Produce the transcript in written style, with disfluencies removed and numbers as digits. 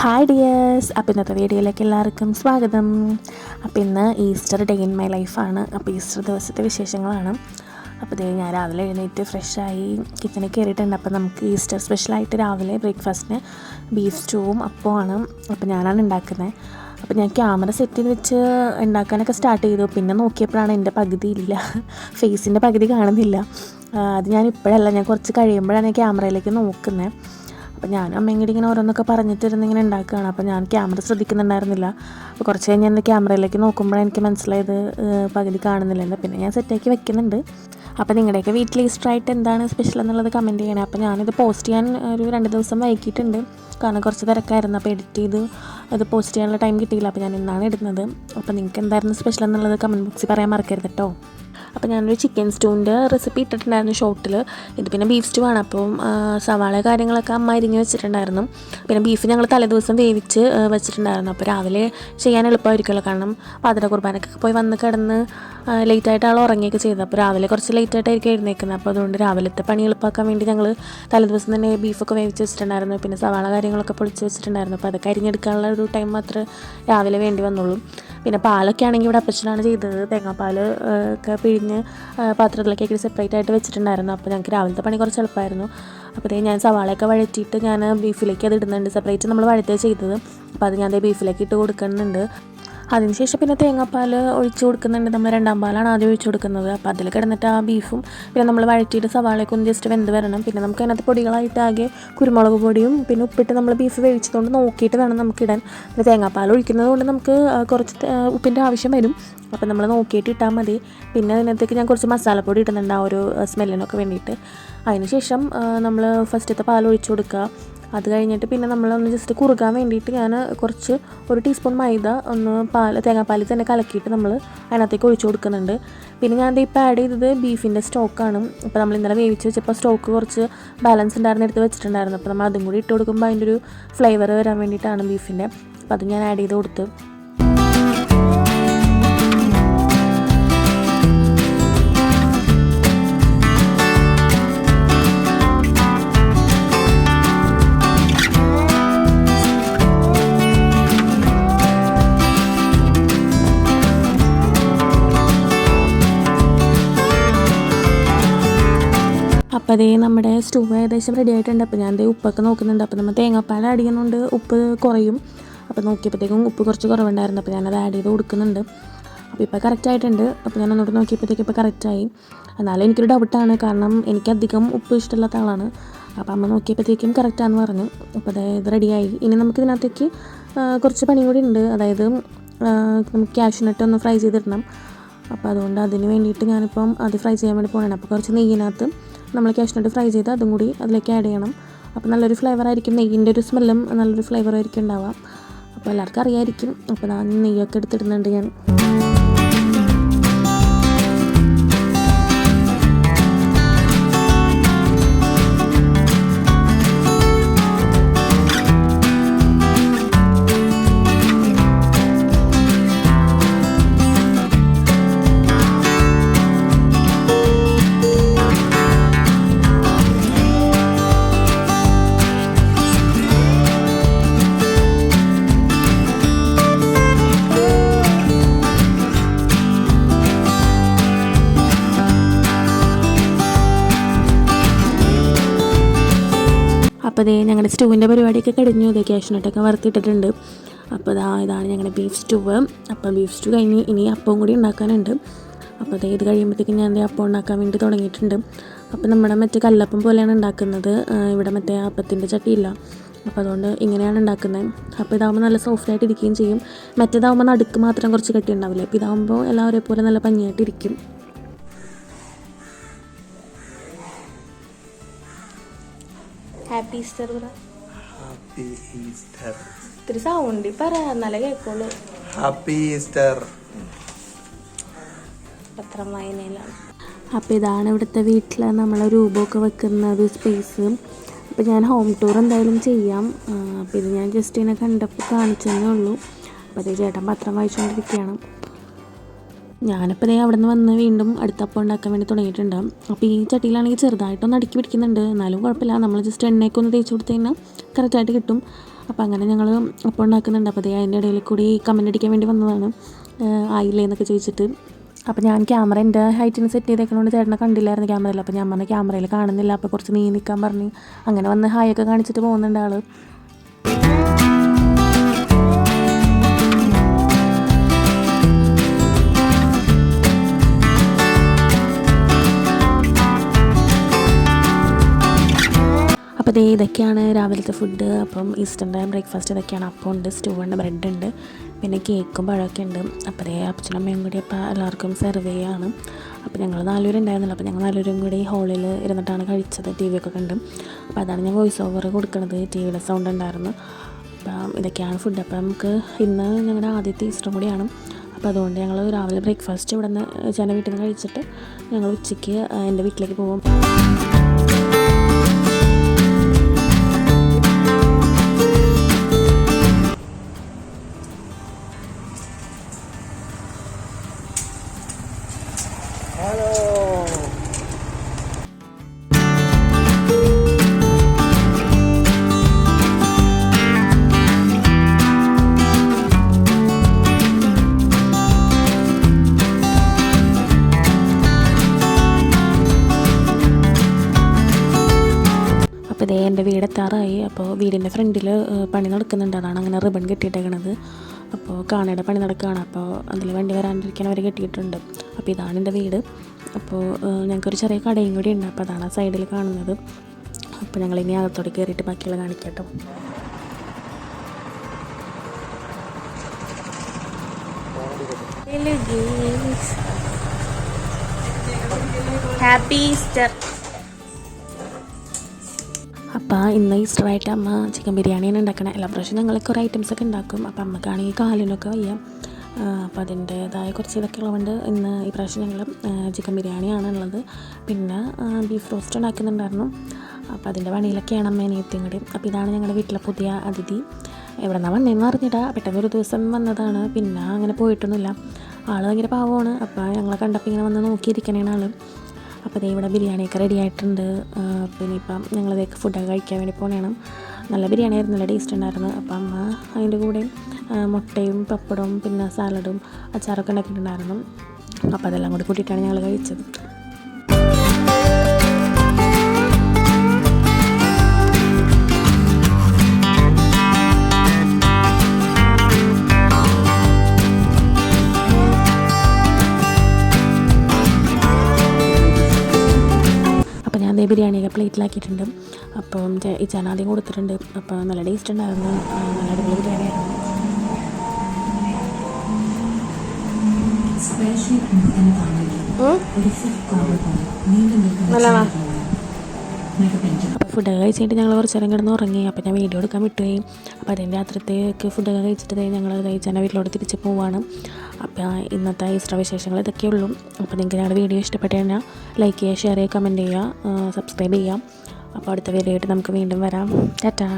Hi dears, അപ്പോൾ ഇന്നത്തെ വീഡിയോയിലേക്ക് എല്ലാവർക്കും സ്വാഗതം. അപ്പോൾ ഇന്ന് ഈസ്റ്റർ ഡേ ഇൻ മൈ ലൈഫാണ്. അപ്പോൾ ഈസ്റ്റർ ദിവസത്തെ വിശേഷങ്ങളാണ്. അപ്പോൾ ഞാൻ രാവിലെ എഴുന്നേറ്റ് ഫ്രഷായി കിച്ചണിൽ കയറിയിട്ടുണ്ട്. അപ്പോൾ നമുക്ക് ഈസ്റ്റർ സ്പെഷ്യലായിട്ട് രാവിലെ ബ്രേക്ക്ഫാസ്റ്റിന് ബീഫ് സ്റ്റൂവും അപ്പമാണ്. അപ്പോൾ ഞാനാണ് ഉണ്ടാക്കുന്നത്. അപ്പോൾ ഞാൻ ക്യാമറ സെറ്റ് ചെയ്ത് വെച്ച് ഉണ്ടാക്കാനൊക്കെ സ്റ്റാർട്ട് ചെയ്തു. പിന്നെ നോക്കിയപ്പോഴാണ് എൻ്റെ പകുതി ഇല്ല, ഫേസിൻ്റെ പകുതി കാണുന്നില്ല. അത് ഞാൻ ഇപ്പോഴല്ല, ഞാൻ കുറച്ച് കഴിയുമ്പോഴാണ് ക്യാമറയിലേക്ക് നോക്കുന്നത്. അപ്പോൾ ഞാനും അമ്മയും കൂടി ഇങ്ങനെ ഓരോന്നൊക്കെ പറഞ്ഞിട്ടിരുന്ന് ഇങ്ങനെ ഉണ്ടാക്കുകയാണ്. അപ്പോൾ ഞാൻ ക്യാമറ ശ്രദ്ധിക്കുന്നുണ്ടായിരുന്നില്ല. അപ്പോൾ കുറച്ച് കഴിഞ്ഞ് ഞാൻ ക്യാമറയിലേക്ക് നോക്കുമ്പോഴാണ് എനിക്ക് മനസ്സിലായത് പകുതി കാണുന്നില്ലെന്ന്. പിന്നെ ഞാൻ സെറ്റാക്കി വെക്കുന്നുണ്ട്. അപ്പോൾ നിങ്ങളുടെയൊക്കെ വീട്ടിൽ ഈസ്റ്ററായിട്ട് എന്താണ് സ്പെഷ്യൽ എന്നുള്ളത് കമൻറ്റ് ചെയ്യണേ. അപ്പോൾ ഞാനിത് പോസ്റ്റ് ചെയ്യാൻ ഒരു 2 ദിവസം വൈകിട്ടുണ്ട്, കാരണം കുറച്ച് തിരക്കായിരുന്നു. അപ്പോൾ എഡിറ്റ് ചെയ്ത് അത് പോസ്റ്റ് ചെയ്യാനുള്ള ടൈം കിട്ടിയില്ല. അപ്പോൾ ഞാൻ ഇന്നാണ് ഇടുന്നത്. അപ്പോൾ നിങ്ങൾക്ക് എന്തായിരുന്നു സ്പെഷ്യൽ എന്നുള്ളത് കമൻറ്റ് ബോക്സിൽ പറയാൻ മറക്കരുത് കേട്ടോ. അപ്പോൾ ഞാനൊരു ചിക്കൻ സ്റ്റൂവിൻ്റെ റെസിപ്പി ഇട്ടിട്ടുണ്ടായിരുന്നു ഷോർട്ടിൽ. ഇത് പിന്നെ ബീഫ് സ്റ്റൂ ആണ്. അപ്പം സവാള കാര്യങ്ങളൊക്കെ അമ്മ അരിഞ്ഞ് വെച്ചിട്ടുണ്ടായിരുന്നു. പിന്നെ ബീഫ് ഞങ്ങൾ തലേദിവസം വേവിച്ച് വെച്ചിട്ടുണ്ടായിരുന്നു. അപ്പോൾ രാവിലെ ചെയ്യാൻ എളുപ്പമായിരിക്കുമല്ലോ, കാരണം പാതിര കുർബാനക്കൊക്കെ പോയി വന്ന് കിടന്ന് ലേറ്റായിട്ട് ആൾ ഉറങ്ങിയൊക്കെ ചെയ്തത്. അപ്പോൾ രാവിലെ കുറച്ച് ലേറ്റായിട്ടായിരിക്കും എഴുന്നേക്കുന്നത്. അപ്പോൾ അതുകൊണ്ട് രാവിലത്തെ പണി എളുപ്പമാക്കാൻ വേണ്ടി ഞങ്ങൾ തലേദിവസം തന്നെ ബീഫൊക്കെ വേവിച്ച് വെച്ചിട്ടുണ്ടായിരുന്നു. പിന്നെ സവാള കാര്യങ്ങളൊക്കെ പൊളിച്ച് വെച്ചിട്ടുണ്ടായിരുന്നു. അപ്പോൾ അതൊക്കെ അരിഞ്ഞെടുക്കാനുള്ള ഒരു ടൈം മാത്രമേ രാവിലെ വേണ്ടി വന്നുള്ളൂ. പിന്നെ പാലൊക്കെ ആണെങ്കിൽ ഇവിടെ അപ്പച്ചനാണ് ചെയ്തത്. തേങ്ങാപ്പാൽ ഒക്കെ പിഴിഞ്ഞ് പാത്രത്തിലേക്കൊക്കെ സെപ്പറേറ്റ് ആയിട്ട് വെച്ചിട്ടുണ്ടായിരുന്നു. അപ്പോൾ ഞങ്ങൾക്ക് രാവിലത്തെ പണി കുറച്ച് എളുപ്പമായിരുന്നു. അപ്പോൾ ഞാൻ സവാളയൊക്കെ വഴറ്റിയിട്ട് ഞാൻ ബീഫിലേക്ക് അത് ഇടുന്നുണ്ട്. സെപ്പറേറ്റ് നമ്മൾ വഴറ്റുക ചെയ്തത്. അപ്പോൾ അത് ഞാൻ ബീഫിലേക്ക് ഇട്ട് കൊടുക്കുന്നുണ്ട്. അതിനുശേഷം പിന്നെ തേങ്ങാപ്പാൽ ഒഴിച്ച് കൊടുക്കുന്നുണ്ട്. നമ്മൾ 2ാം പാലാണ് ആദ്യം ഒഴിച്ച് കൊടുക്കുന്നത്. അപ്പോൾ അതിൽ കിടന്നിട്ട് ആ ബീഫും പിന്നെ നമ്മൾ വഴറ്റിയിട്ട് സവാളയൊക്കെ ഒന്ന് ജസ്റ്റ് വെന്ത് വരണം. പിന്നെ നമുക്ക് അതിനകത്ത് പൊടികളായിട്ട് ആകെ കുരുമുളക് പൊടിയും പിന്നെ ഉപ്പിട്ട് നമ്മൾ ബീഫ് വേവിച്ചതുകൊണ്ട് നോക്കിയിട്ട് വേണം നമുക്കിടാൻ. പിന്നെ തേങ്ങാപ്പാൽ ഒഴിക്കുന്നത് കൊണ്ട് നമുക്ക് കുറച്ച് ഉപ്പിൻ്റെ ആവശ്യം വരും. അപ്പോൾ നമ്മൾ നോക്കിയിട്ട് ഇട്ടാൽ മതി. പിന്നെ അതിനകത്തേക്ക് ഞാൻ കുറച്ച് മസാലപ്പൊടി ഇടുന്നുണ്ട്, ആ ഒരു സ്മെല്ലിനൊക്കെ വേണ്ടിയിട്ട്. അതിനുശേഷം നമ്മൾ ഫസ്റ്റത്തെ പാൽ ഒഴിച്ച് കൊടുക്കുക. അത് കഴിഞ്ഞിട്ട് പിന്നെ നമ്മളൊന്ന് ജസ്റ്റ് കുറുകാൻ വേണ്ടിയിട്ട് ഞാൻ കുറച്ച് 1 ടീസ്പൂൺ മൈദ ഒന്ന് തേങ്ങാപ്പാലിൽ തന്നെ കലക്കിയിട്ട് നമ്മൾ അതിനകത്തേക്ക് ഒഴിച്ച് കൊടുക്കുന്നുണ്ട്. പിന്നെ ഞാൻ ഇപ്പോൾ ആഡ് ചെയ്തത് ബീഫിൻ്റെ സ്റ്റോക്കാണ്. അപ്പോൾ നമ്മൾ ഇന്നലെ വേവിച്ച് വെച്ചപ്പോൾ സ്റ്റോക്ക് കുറച്ച് ബാലൻസ് ഉണ്ടായിരുന്ന എടുത്ത് വെച്ചിട്ടുണ്ടായിരുന്നു. അപ്പോൾ നമ്മൾ അതും കൂടി ഇട്ട് കൊടുക്കുമ്പോൾ അതിൻ്റെ ഒരു ഫ്ലേവർ വരാൻ വേണ്ടിയിട്ടാണ് ബീഫിൻ്റെ. അപ്പോൾ അത് ഞാൻ ആഡ് ചെയ്ത് കൊടുത്ത്. അപ്പോൾ അതേ നമ്മുടെ സ്റ്റൂ ഏകദേശം റെഡി ആയിട്ടുണ്ട്. അപ്പോൾ ഞാൻ ഉപ്പൊക്കെ നോക്കുന്നുണ്ട്. അപ്പോൾ നമ്മൾ തേങ്ങാപ്പാൽ ആഡ് ചെയ്യുന്നതുകൊണ്ട് ഉപ്പ് കുറയും. അപ്പോൾ നോക്കിയപ്പോഴത്തേക്കും ഉപ്പ് കുറച്ച് കുറവുണ്ടായിരുന്നു. അപ്പോൾ ഞാനത് ആഡ് ചെയ്ത് കൊടുക്കുന്നുണ്ട്. അപ്പോൾ ഇപ്പോൾ കറക്റ്റ് ആയിട്ടുണ്ട്. അപ്പോൾ ഞാൻ ഒന്നുകൂടെ നോക്കിയപ്പോഴത്തേക്കും ഇപ്പോൾ കറക്റ്റായി. എന്നാലും എനിക്കൊരു ഡൗട്ടാണ്, കാരണം എനിക്കധികം ഉപ്പ് ഇഷ്ടമില്ലാത്ത ആളാണ്. അപ്പോൾ അമ്മ നോക്കിയപ്പോഴത്തേക്കും കറക്റ്റാണെന്ന് പറഞ്ഞു. അപ്പോൾ അതായത് റെഡിയായി. ഇനി നമുക്കിതിനകത്തേക്ക് കുറച്ച് പണി കൂടി ഉണ്ട്. അതായത് നമുക്ക് കാഷ്യൂനട്ട് ഒന്ന് ഫ്രൈ ചെയ്തിടണം. അപ്പോൾ അതുകൊണ്ട് അതിന് വേണ്ടിയിട്ട് ഞാനിപ്പം അത് ഫ്രൈ ചെയ്യാൻ വേണ്ടി പോകണം. അപ്പോൾ കുറച്ച് നെയ്യിനകത്ത് നമ്മൾ കാഷ്യൂനട്ട് ഫ്രൈ ചെയ്ത് അതും കൂടി അതിലേക്ക് ആഡ് ചെയ്യണം. അപ്പോൾ നല്ലൊരു ഫ്ലേവറായിരിക്കും, നെയ്യിൻ്റെ ഒരു സ്മെല്ലും നല്ലൊരു ഫ്ലേവറായിരിക്കും ഉണ്ടാവുക. അപ്പോൾ എല്ലാവർക്കും അറിയാമായിരിക്കും. അപ്പോൾ ഞാൻ നെയ്യൊക്കെ എടുത്തിടുന്നുണ്ട് ഞാൻ. അപ്പോൾ ഞങ്ങളുടെ സ്റ്റൂവിൻ്റെ പരിപാടിയൊക്കെ കഴിഞ്ഞു. കാഷ്യൂനട്ടൊക്കെ വറുത്തിട്ടിട്ടുണ്ട്. അപ്പോൾ ഇതാണ് ഞങ്ങളുടെ ബീഫ് സ്റ്റൂവ്. അപ്പോൾ ബീഫ് സ്റ്റൂ കഴിഞ്ഞ് ഇനി അപ്പം കൂടി ഉണ്ടാക്കാനുണ്ട്. അപ്പോൾ ഇത് കഴിയുമ്പോഴത്തേക്കും ഞാൻ അപ്പം ഉണ്ടാക്കാൻ വേണ്ടി തുടങ്ങിയിട്ടുണ്ട്. അപ്പോൾ നമ്മുടെ മറ്റേ കല്ലപ്പം പോലെയാണ് ഉണ്ടാക്കുന്നത്. ഇവിടെ മറ്റേ അപ്പത്തിൻ്റെ ചട്ടിയില്ല. അപ്പോൾ അതുകൊണ്ട് ഇങ്ങനെയാണ് ഉണ്ടാക്കുന്നത്. അപ്പോൾ ഇതാകുമ്പോൾ നല്ല സോഫ്റ്റായിട്ട് ഇരിക്കുകയും ചെയ്യും. മറ്റേതാകുമ്പോൾ നടുക്ക് മാത്രം കുറച്ച് കട്ടി ഉണ്ടാവില്ല. അപ്പോൾ ഇതാകുമ്പോൾ എല്ലാവരെ പോലെ നല്ല ഭംഗിയായിട്ടിരിക്കും. ഹാപ്പി ഈസ്റ്റർ പറ. Happy Easter. ഇത്തിരി സൗണ്ടിൽ പറ, എന്നാലേ കേൾക്കുള്ളൂ. Happy Easter. പത്രം വായനയിലാണ്. അപ്പോൾ ഇതാണ് ഇവിടുത്തെ വീട്ടിൽ നമ്മൾ രൂപമൊക്കെ വെക്കുന്ന ഒരു സ്പേസ്. അപ്പോൾ ഞാൻ ഹോം ടൂർ എന്തായാലും ചെയ്യാം. അപ്പോൾ ഇത് ഞാൻ ജസ്റ്റ് ഇങ്ങനെ കണ്ടപ്പോൾ കാണിച്ചതേ ഉള്ളൂ. അപ്പോൾ അതേ ചേട്ടൻ പത്രം വായിച്ചുകൊണ്ടിരിക്കുകയാണ്. ഞാനിപ്പോൾ അവിടെ നിന്ന് വന്ന് വീണ്ടും അടുത്ത അപ്പം ഉണ്ടാക്കാൻ വേണ്ടി തുടങ്ങിയിട്ടുണ്ട്. അപ്പോൾ ഈ ചട്ടിയിലാണെങ്കിൽ ചെറുതായിട്ടൊന്ന് അടുക്കി പിടിക്കുന്നുണ്ട്, എന്നാലും കുഴപ്പമില്ല. നമ്മൾ ജസ്റ്റ് എണ്ണയൊക്കെ ഒന്ന് തേച്ച് കൊടുത്തു കഴിഞ്ഞാൽ കറക്റ്റായിട്ട് കിട്ടും. അപ്പോൾ അങ്ങനെ ഞങ്ങൾ അപ്പം ഉണ്ടാക്കുന്നുണ്ട്. അപ്പോൾ അതിൻ്റെ ഇടയിൽ കൂടി കമൻ്റ് അടിക്കാൻ വേണ്ടി വന്നതാണ്, ആയില്ലേ എന്നൊക്കെ ചോദിച്ചിട്ട്. അപ്പോൾ ഞാൻ ക്യാമറ എൻ്റെ ഹൈറ്റിന് സെറ്റ് ചെയ്തേക്കുന്നതുകൊണ്ട് ചേട്ടനെ കണ്ടില്ലായിരുന്നു ക്യാമറയിൽ. അപ്പോൾ ഞാൻ പറഞ്ഞ ക്യാമറയിൽ കാണുന്നില്ല, അപ്പോൾ കുറച്ച് നീ നിൽക്കാൻ പറഞ്ഞ് അങ്ങനെ വന്ന് ഹായൊക്കെ കാണിച്ചിട്ട് പോകുന്നുണ്ട് ആൾ. അപ്പോൾ ഇതൊക്കെയാണ് രാവിലത്തെ ഫുഡ്. അപ്പം ഈസ്റ്ററിൻ്റെ ബ്രേക്ക്ഫാസ്റ്റ് ഇതൊക്കെയാണ്. അപ്പം ഉണ്ട്, സ്റ്റൂ ഉണ്ട്, ബ്രെഡ് ഉണ്ട്, പിന്നെ കേക്കും പഴമൊക്കെ ഉണ്ട്. അപ്പോൾ അച്ഛനും അമ്മയും കൂടി അപ്പോൾ എല്ലാവർക്കും സെർവ് ചെയ്യുകയാണ്. അപ്പോൾ ഞങ്ങൾ 4 പേരുണ്ടായിരുന്നില്ല, അപ്പോൾ ഞങ്ങൾ 4 പേരും കൂടി ഹോളിൽ ഇരുന്നിട്ടാണ് കഴിച്ചത്. ടി വി ഒക്കെ കണ്ട്. അപ്പോൾ അതാണ് ഞാൻ വോയിസ് ഓവർ കൊടുക്കുന്നത്, ടി വിയുടെ സൗണ്ട് ഉണ്ടായിരുന്നു. അപ്പം ഇതൊക്കെയാണ് ഫുഡ്. അപ്പോൾ നമുക്ക് ഇന്ന് ഞങ്ങളുടെ ആദ്യത്തെ ഈസ്റ്ററും കൂടിയാണ്. അപ്പോൾ അതുകൊണ്ട് ഞങ്ങൾ രാവിലെ ബ്രേക്ക്ഫാസ്റ്റ് ഇവിടെ നിന്ന് ചേട്ടൻ്റെ വീട്ടിൽ നിന്ന് കഴിച്ചിട്ട് ഞങ്ങൾ ഉച്ചയ്ക്ക് എൻ്റെ വീട്ടിലേക്ക് പോകും. അപ്പോൾ ഇതേ എൻ്റെ വീടെത്താറായി. അപ്പോൾ വീടിൻ്റെ ഫ്രണ്ടിൽ പണി നടക്കുന്നുണ്ട്, അതാണ് അങ്ങനെ റിബൺ കെട്ടിയിട്ടേക്കണത്. അപ്പോൾ കാണയുടെ പണി നടക്കുകയാണ്. അപ്പോൾ അതിൽ വണ്ടി വരാണ്ടിരിക്കാൻ അവർ കെട്ടിയിട്ടുണ്ട്. അപ്പോൾ ഇതാണ് എൻ്റെ വീട്. അപ്പോൾ ഞങ്ങൾക്കൊരു ചെറിയ കടയും കൂടി ഉണ്ട്. അപ്പോൾ അതാണ് ആ സൈഡിൽ കാണുന്നത്. അപ്പോൾ ഞങ്ങളിനി അകത്തോടെ കയറിയിട്ട് ബാക്കിയുള്ള കാണിക്കാം കേട്ടോ. Happy Easter. അപ്പോൾ ഇന്ന് ഈസ്റ്ററായിട്ട് അമ്മ ചിക്കൻ ബിരിയാണിയാണ് ഉണ്ടാക്കണത്. എല്ലാ പ്രാവശ്യം ഞങ്ങൾ കുറേ ഐറ്റംസൊക്കെ ഉണ്ടാക്കും. അപ്പോൾ അമ്മക്കാണെങ്കിൽ കാലിനൊക്കെ വയ്യ, അപ്പോൾ അതിൻ്റേതായ കുറച്ച് ഇതൊക്കെ ഉള്ളതുകൊണ്ട് ഇന്ന് ഈ പ്രാവശ്യം ഞങ്ങൾ ചിക്കൻ ബിരിയാണിയാണ് ഉള്ളത്. പിന്നെ ബീഫ് റോസ്റ്റ് ഉണ്ടാക്കുന്നുണ്ടായിരുന്നു. അപ്പോൾ അതിൻ്റെ പണിയിലൊക്കെയാണ് അമ്മ അനിയത്തിയും കൂടി. അപ്പോൾ ഇതാണ് ഞങ്ങളുടെ വീട്ടിലെ പുതിയ അതിഥി. എവിടെ നിന്നാണ് വന്നതെന്ന് അറിഞ്ഞിട്ടാ, പെട്ടെന്ന് ഒരു ദിവസം വന്നതാണ്, പിന്നെ അങ്ങനെ പോയിട്ടൊന്നുമില്ല. ആൾ ഭയങ്കര പാവമാണ്. അപ്പോൾ ഞങ്ങളെ കണ്ടപ്പോൾ ഇങ്ങനെ വന്ന് നോക്കിയിരിക്കണേണ് ആൾ. അപ്പോൾ അതേ ഇവിടെ ബിരിയാണിയൊക്കെ റെഡി ആയിട്ടുണ്ട്. പിന്നെ ഇപ്പം ഞങ്ങളിതേക്ക് ഫുഡൊക്കെ കഴിക്കാൻ വേണ്ടി പോകണം. നല്ല ബിരിയാണി ആയിരുന്നു, നല്ല ടേസ്റ്റ് ഉണ്ടായിരുന്നു. അപ്പം അമ്മ അതിൻ്റെ കൂടെ മുട്ടയും പപ്പടവും പിന്നെ സാലഡും അച്ചാറൊക്കെ ഉണ്ടാക്കിയിട്ടുണ്ടായിരുന്നു. അപ്പോൾ അതെല്ലാം കൂടി കൂട്ടിയിട്ടാണ് ഞങ്ങൾ കഴിച്ചത്. അതേ ബിരിയാണിയൊക്കെ പ്ലേറ്റിലാക്കിയിട്ടുണ്ട്. അപ്പം ഈ ചനാദ്യം കൊടുത്തിട്ടുണ്ട്. അപ്പോൾ നല്ല ടേസ്റ്റ് ഉണ്ടായിരുന്നു, നല്ല അടിപൊളി ബിരിയാണിയായിരുന്നു. നല്ലതാ. അപ്പോൾ ഫുഡൊക്കെ കഴിച്ചിട്ട് ഞങ്ങൾ കുറച്ച് നേരം കിടന്ന് ഉറങ്ങി. അപ്പോൾ ഞാൻ വീഡിയോ എടുക്കാൻ വിട്ടുപോയി. അപ്പോൾ അതിൻ്റെ രാത്രിത്തേക്ക് ഫുഡൊക്കെ കഴിച്ചിട്ട് ഞങ്ങൾ കഴിച്ചാൽ വീട്ടിലോട്ട് തിരിച്ച് പോവുകയാണ്. അപ്പോൾ ഇന്നത്തെ ഈസ്റ്റർ വിശേഷങ്ങൾ ഇതൊക്കെയുള്ളൂ. അപ്പോൾ നിങ്ങൾക്ക് ഞങ്ങളുടെ വീഡിയോ ഇഷ്ടപ്പെട്ട് കഴിഞ്ഞാൽ ലൈക്ക് ചെയ്യുക, ഷെയർ ചെയ്യുക, കമൻറ്റ് ചെയ്യുക, സബ്സ്ക്രൈബ് ചെയ്യാം. അപ്പോൾ അടുത്ത വീഡിയോ ആയിട്ട് നമുക്ക് വീണ്ടും വരാം. ടാറ്റാ.